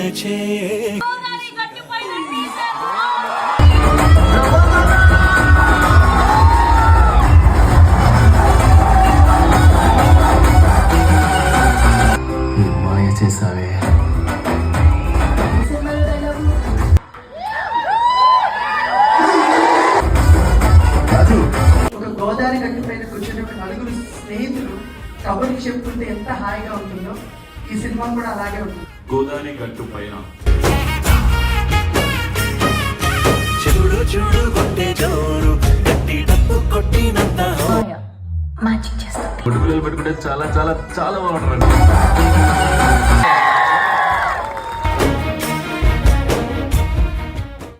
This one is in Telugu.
మరచే మాయ చేసావే. ఒక గోదావరి గట్టు పైన కూర్చొని ఒక నలుగురు స్నేహితులు కబుర్లు చెప్పుకుంటే ఎంత హాయిగా ఉంటుందో ఈ సినిమా కూడా అలాగే ఉంటుంది. గోదావరి గట్టు పైన చూడు చూడు కొట్టే జోరు గట్టి డప్పు కొట్టినంత మ్యాజిక్ చేస్తా. పొట్టు పిల్లలు పెట్టుకుంటే చాలా చాలా చాలా బాగుంటారండి.